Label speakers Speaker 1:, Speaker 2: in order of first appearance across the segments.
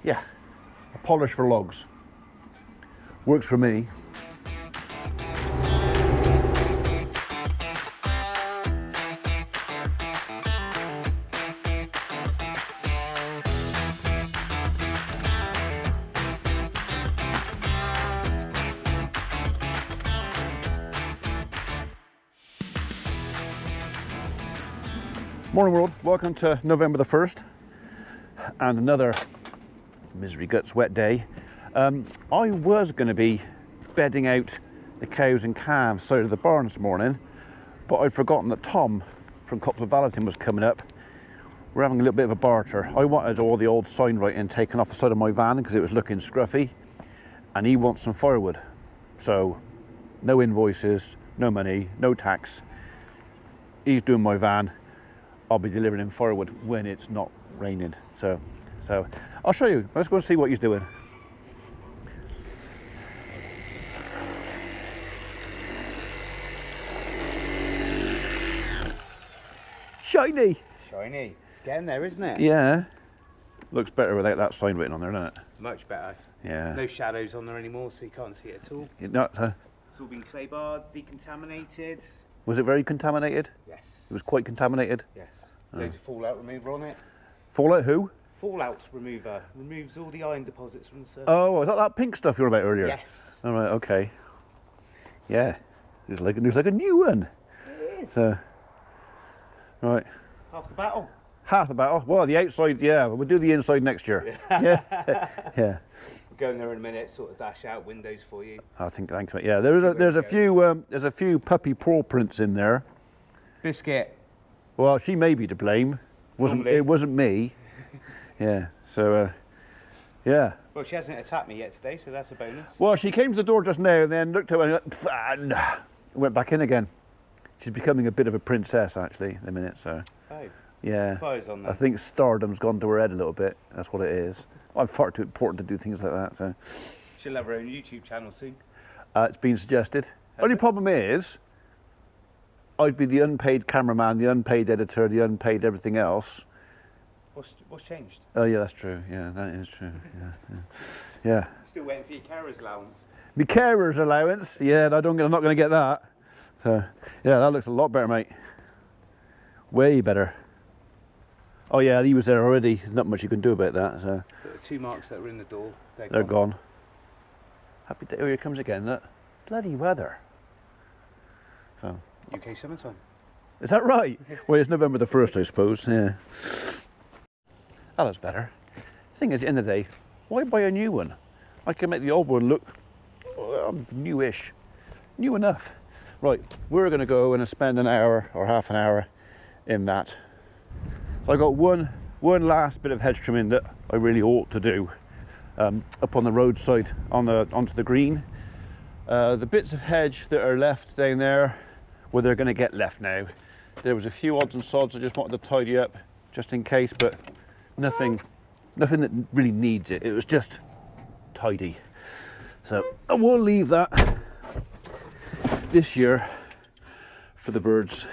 Speaker 1: yeah, a polish for logs. Works for me. Morning world, welcome to November the 1st and another misery guts wet day. I was going to be bedding out the cows and calves side of the barn this morning, but I'd forgotten that Tom from Cops of Valentin was coming up. We're having a little bit of a barter. I wanted all the old sign writing taken off the side of my van because it was looking scruffy, and he wants some firewood. So no invoices, no money, no tax. He's doing my van. I'll be delivering him firewood when it's not raining. So I'll show you. Let's go and see what he's doing. Shiny.
Speaker 2: Shiny. It's getting there, isn't it?
Speaker 1: Yeah. Looks better without that sign written on there, doesn't it?
Speaker 2: Much better.
Speaker 1: Yeah.
Speaker 2: No shadows on there anymore, so you can't see it at all.
Speaker 1: It's
Speaker 2: all been clay barred, decontaminated.
Speaker 1: Was it very contaminated?
Speaker 2: Yes.
Speaker 1: It was quite contaminated?
Speaker 2: Yes. Loads of fallout remover on it.
Speaker 1: Fallout who?
Speaker 2: Fallout remover. Removes all the iron deposits from the surface.
Speaker 1: Oh, is that pink stuff you were about earlier?
Speaker 2: Yes.
Speaker 1: All right, okay. Yeah. It's like a new one.
Speaker 2: It is.
Speaker 1: So, right.
Speaker 2: Half the battle.
Speaker 1: Half the battle. Well, the outside, yeah. We'll do the inside next year. Yeah. Yeah.
Speaker 2: We'll go in there in a minute, sort of dash out windows for you.
Speaker 1: I think, thanks, mate. Yeah, there's a few puppy paw prints in there.
Speaker 2: Biscuit.
Speaker 1: Well, she may be to blame. It wasn't me. Yeah. So, yeah.
Speaker 2: Well, she hasn't attacked me yet today, so that's a bonus.
Speaker 1: Well, she came to the door just now and then looked at her and went back in again. She's becoming a bit of a princess, actually, in a minute. So.
Speaker 2: Oh.
Speaker 1: Yeah.
Speaker 2: Fires on there.
Speaker 1: I think stardom's gone to her head a little bit. That's what it is. I'm far too important to do things like that. So.
Speaker 2: She'll have her own YouTube channel soon.
Speaker 1: It's been suggested. Only problem is, I'd be the unpaid cameraman, the unpaid editor, the unpaid everything else.
Speaker 2: What's changed?
Speaker 1: Oh yeah, that's true. Yeah, that is true. Yeah.
Speaker 2: Still waiting for your carer's allowance.
Speaker 1: My carer's allowance. Yeah, I'm not going to get that. So yeah, that looks a lot better, mate. Way better. Oh yeah, he was there already. There's not much you can do about that. So.
Speaker 2: The two marks that were in the door,
Speaker 1: they're gone. Happy day. Oh, here it comes again. That bloody weather. So.
Speaker 2: UK summertime.
Speaker 1: Is that right? Well, it's November the 1st, I suppose. Yeah. That looks better. The thing is, at the end of the day, why buy a new one? I can make the old one look newish, new enough. Right, we're going to go and spend an hour or half an hour in that. So I got one last bit of hedge trimming that I really ought to do up on the roadside onto the green. The bits of hedge that are left down there, well, they're going to get left now. There was a few odds and sods I just wanted to tidy up just in case, but nothing that really needs it. It was just tidy. So I will leave that this year for the birds.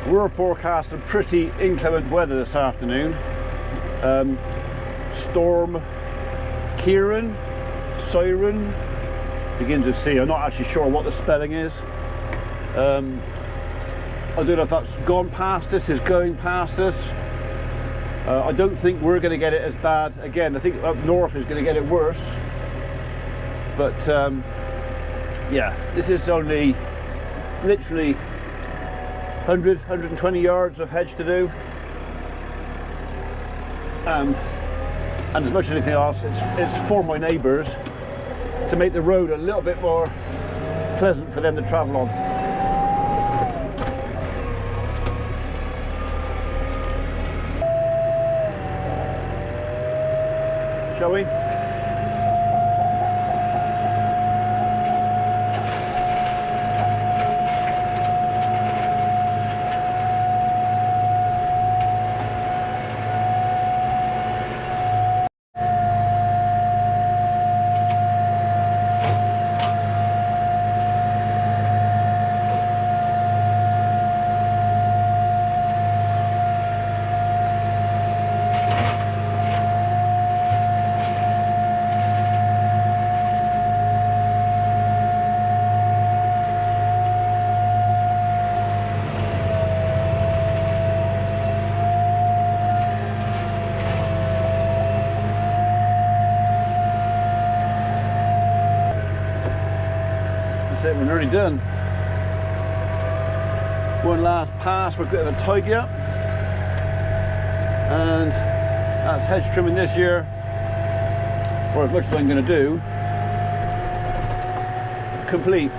Speaker 1: We're forecasting pretty inclement weather this afternoon. Storm Kieran, Siren, begins with C. I'm not actually sure what the spelling is. I don't know if that's gone past us, is going past us. I don't think we're going to get it as bad. Again, I think up north is going to get it worse. But yeah, this is only literally 100, 120 yards of hedge to do. And as much as anything else, it's for my neighbours to make the road a little bit more pleasant for them to travel on. Shall we? That's it, we're nearly done. One last pass for a bit of a tidy up. And that's hedge trimming this year, or as much as I'm going to do, complete.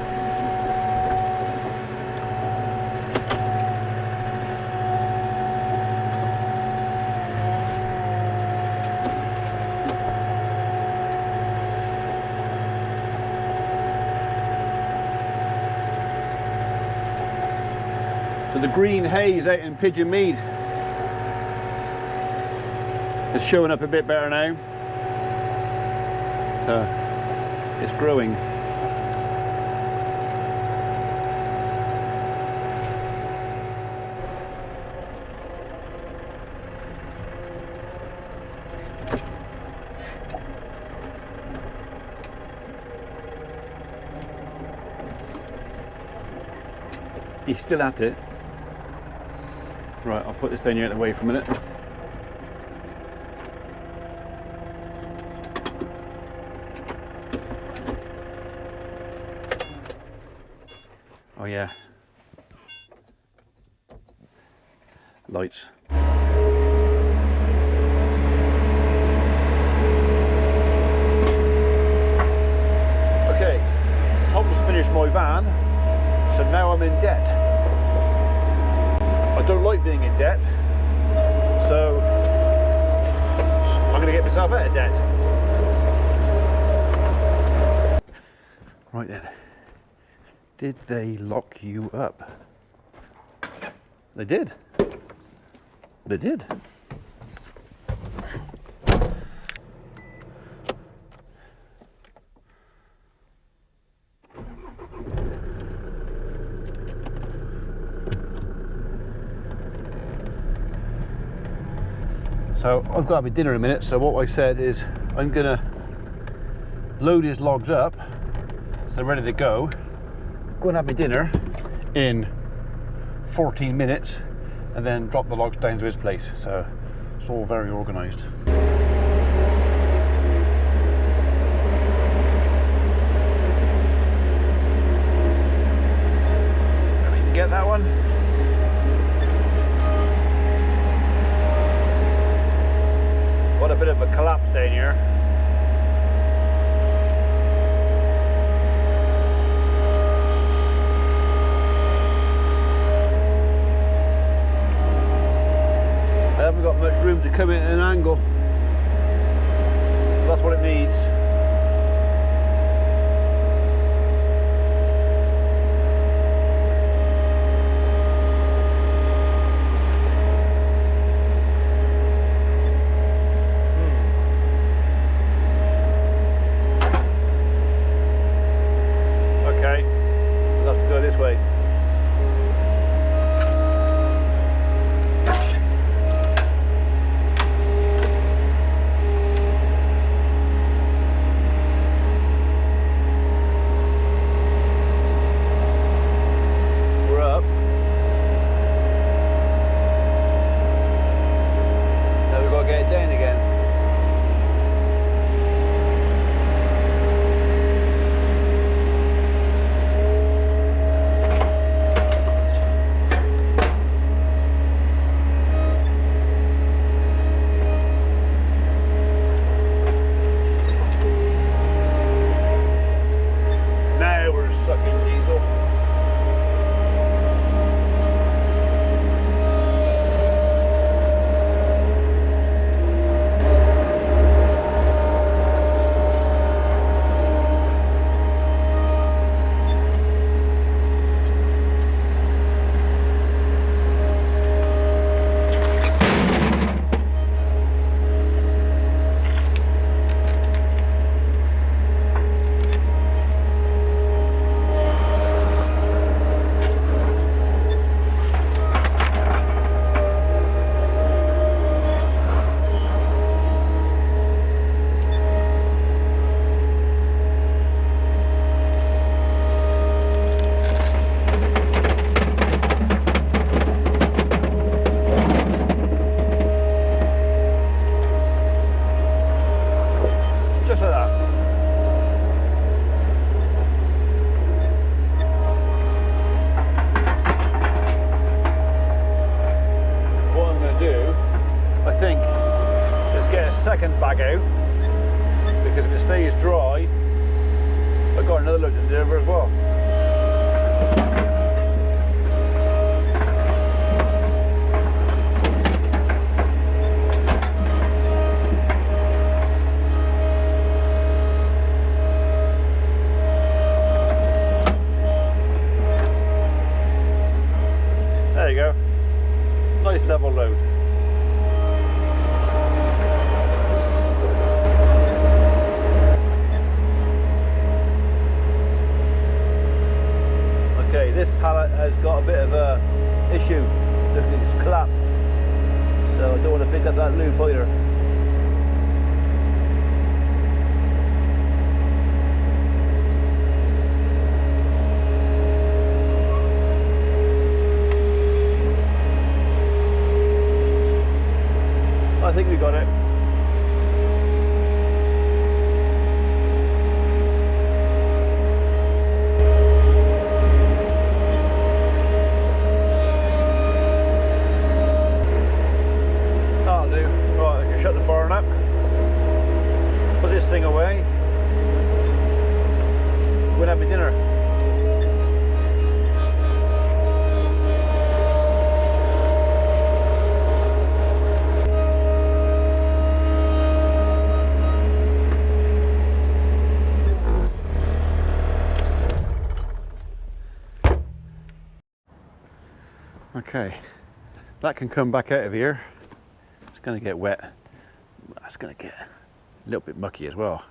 Speaker 1: So the green haze out in Pigeon Mead is showing up a bit better now. So it's growing. He's still at it. Right, I'll put this down here out of the way for a minute. Oh yeah. Lights. Okay, Tom's finished my van, so now I'm in debt. I don't like being in debt, so I'm going to get myself out of debt. Right then, did they lock you up? They did. They did. So I've got to have my dinner in a minute, so what I said is I'm gonna load his logs up so they're ready to go. Go and have my dinner in 14 minutes and then drop the logs down to his place. So it's all very organised. We can get that one. What a bit of a collapse down here. I haven't got much room to come in at an angle. That's what it needs. loads in there as well. There you go. Nice level load. Okay, this pallet has got a bit of a issue. Look, it's collapsed. So I don't want to pick up that loop either. I think we got it. That'll do. Right, I can shut the barn up. Put this thing away. Go and have my dinner. Okay, that can come back out of here. It's going to get wet. It's going to get a little bit mucky as well.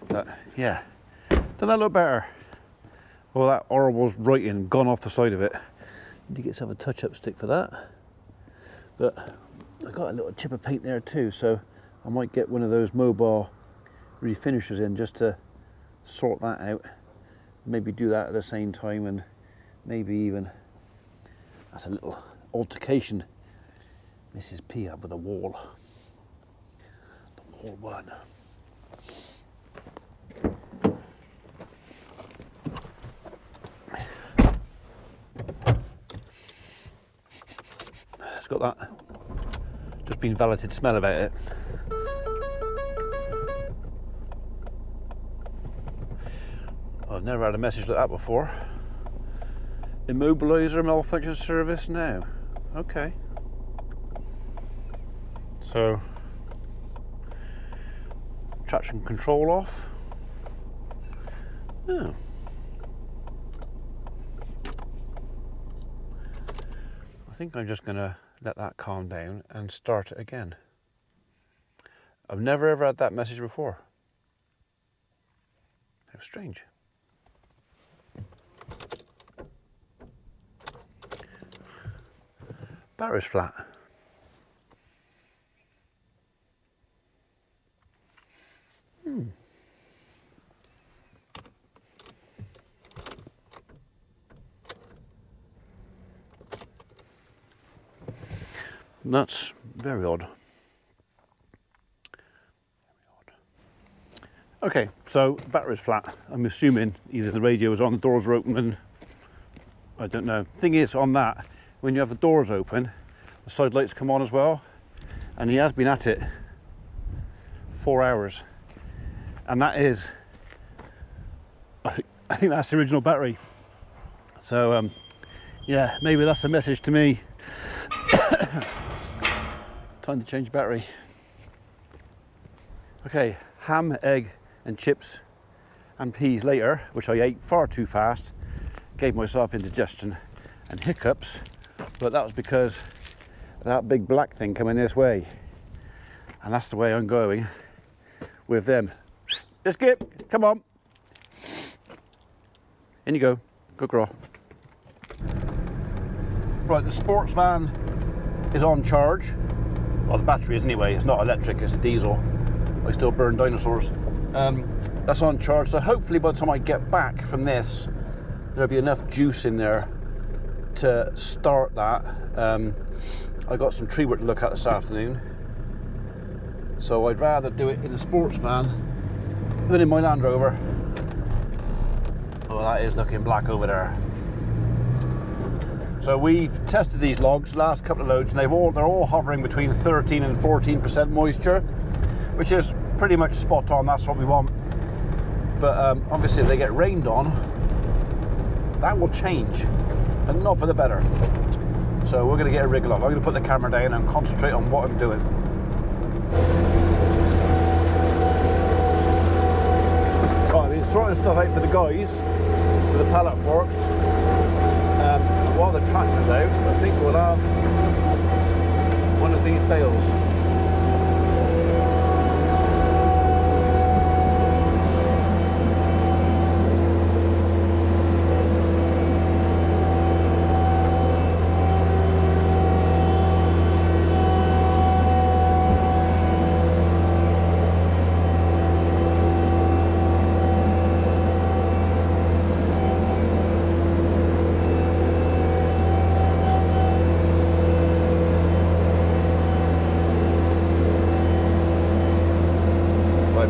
Speaker 1: But yeah, doesn't that look better? Well, that horrible writing gone off the side of it. Need to get yourself a touch-up stick for that. But I got a little chip of paint there too, so I might get one of those mobile refinishers in just to sort that out. Maybe do that at the same time, and maybe even. That's a little altercation. Mrs. P up with the wall. The wall one. It's got that just been valeted smell about it. I've never had a message like that before. Immobilizer malfunction service now. Okay. So, traction control off. Oh. I think I'm just going to let that calm down and start it again. I've never ever had that message before. How strange. Battery's flat. That's very odd. Okay, so battery's flat. I'm assuming either the radio is on, the doors are open, and I don't know. Thing is, on that, when you have the doors open, the side lights come on as well, and he has been at it 4 hours, and that is, I think that's the original battery. So yeah, maybe that's a message to me. Time to change battery. Okay, ham, egg and chips and peas later, which I ate far too fast, gave myself indigestion and hiccups, but that was because of that big black thing coming this way, and that's the way I'm going with them. Skip, come on, in you go, good girl. Right, the sports van is on charge. Well, the battery is anyway, it's not electric, it's a diesel. I still burn dinosaurs. That's on charge, so hopefully by the time I get back from this, there'll be enough juice in there to start that. I got some tree work to look at this afternoon, so I'd rather do it in a sports van than in my Land Rover. Oh, that is looking black over there. So we've tested these logs, last couple of loads, and they're all hovering between 13 and 14% moisture, which is pretty much spot on. That's what we want. But obviously if they get rained on, that will change, and not for the better. So we're going to get a wriggle on. I'm going to put the camera down and concentrate on what I'm doing. Right, I've been sorting stuff out for the guys, for the pallet forks. While the tractor's out, I think we'll have one of these bales.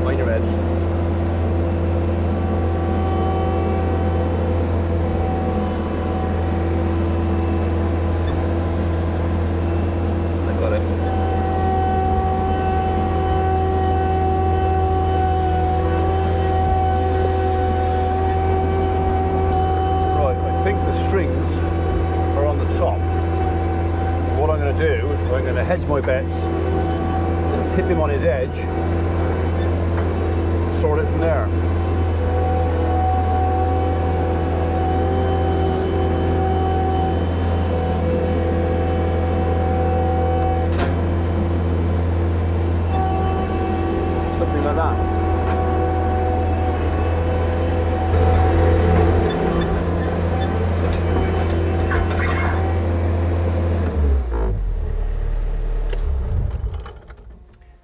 Speaker 1: Mind your edge. I got it. Right, I think the strings are on the top. What I'm going to do, I'm going to hedge my bets and tip him on his edge. Sort it from there. Something like that.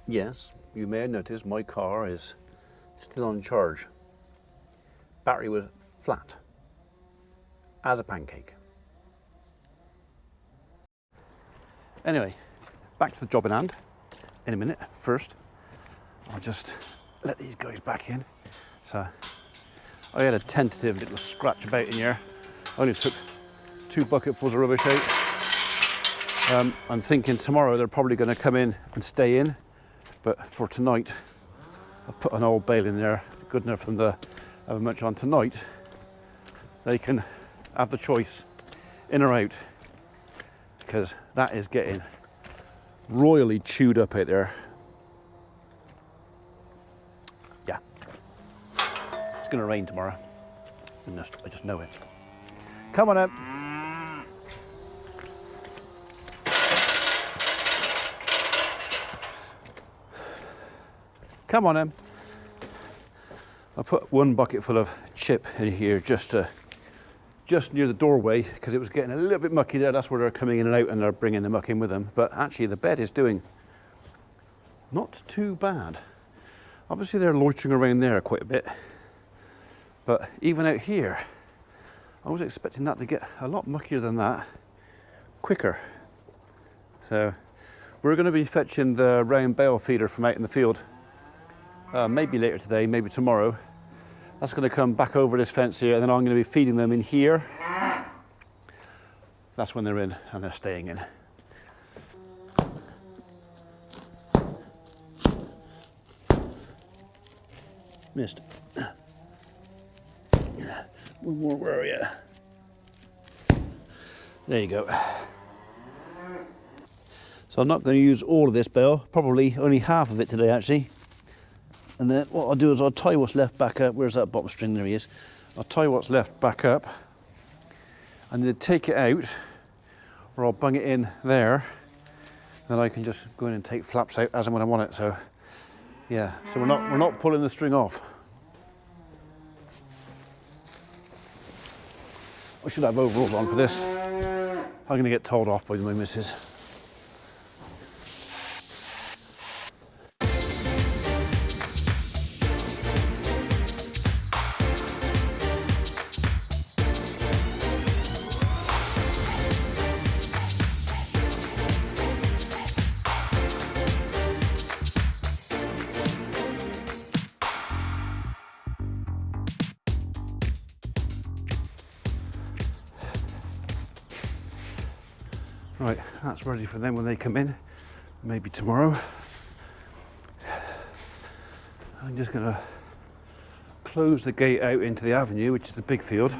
Speaker 1: Yes, you may have noticed my car is still on charge. Battery was flat as a pancake. Anyway, back to the job in hand in a minute. First, I'll just let these guys back in. So I had a tentative little scratch about in here. I only took 2 bucketfuls of rubbish out. I'm thinking tomorrow they're probably going to come in and stay in, but for tonight I've put an old bale in there, good enough for them to have much on tonight. They can have the choice, in or out, because that is getting royally chewed up out there. Yeah, it's going to rain tomorrow. I just know it. Come on, Em. Come on, Em. I put 1 bucket full of chip in here just near the doorway because it was getting a little bit mucky there. That's where they're coming in and out and they're bringing the muck in with them. But actually the bed is doing not too bad. Obviously they're loitering around there quite a bit. But even out here, I was expecting that to get a lot muckier than that quicker. So we're going to be fetching the round bale feeder from out in the field. Maybe later today, maybe tomorrow. That's going to come back over this fence here, and then I'm going to be feeding them in here. That's when they're in and they're staying in. Missed. One more, where are you? There you go. So I'm not going to use all of this bale, probably only half of it today actually. And then what I'll do is I'll tie what's left back up. Where's that bottom string? There he is. I'll tie what's left back up and then take it out, or I'll bung it in there. Then I can just go in and take flaps out as and when I want it. So yeah, so we're not pulling the string off. I should have overalls on for this. I'm going to get told off by my missus. Right, that's ready for them when they come in, maybe tomorrow. I'm just going to close the gate out into the avenue, which is the big field,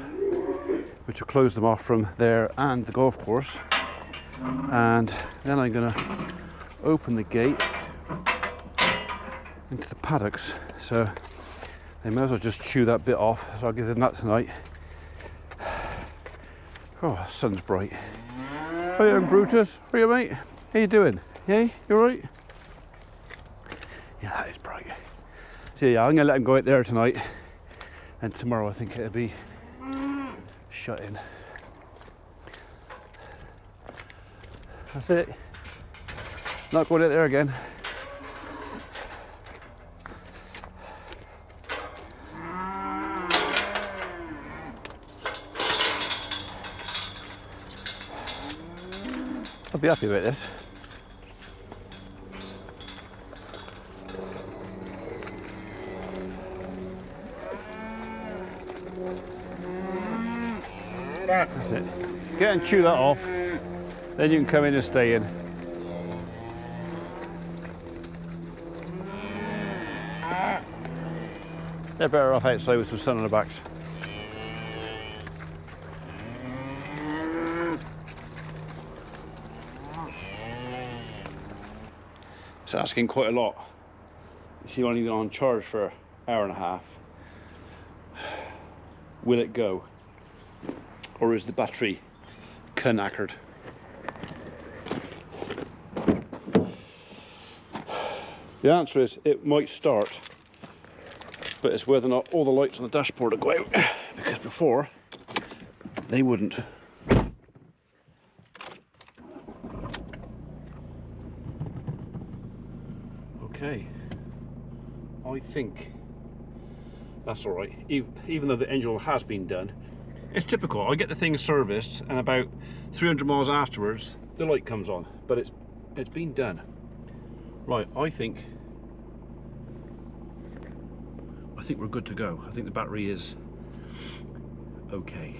Speaker 1: which will close them off from there and the golf course. And then I'm going to open the gate into the paddocks, so they may as well just chew that bit off, so I'll give them that tonight. Oh, the sun's bright. How you doing, Brutus? How are you, mate? How you doing? Yeah, you alright? Yeah, that is bright. So yeah, I'm going to let him go out there tonight, and tomorrow I think it'll be shut in. That's it. Not going out there again. I'll be happy about this. That's it. Get and chew that off, then you can come in and stay in. They're better off outside with some sun on their backs. It's asking quite a lot. You see, only on charge for an hour and a half. Will it go? Or is the battery knackered? The answer is it might start, but it's whether or not all the lights on the dashboard will go out, because before they wouldn't. Okay, I think that's all right. Even though the engine oil has been done, it's typical. I get the thing serviced, and about 300 miles afterwards, the light comes on. But it's been done. Right, I think we're good to go. I think the battery is okay.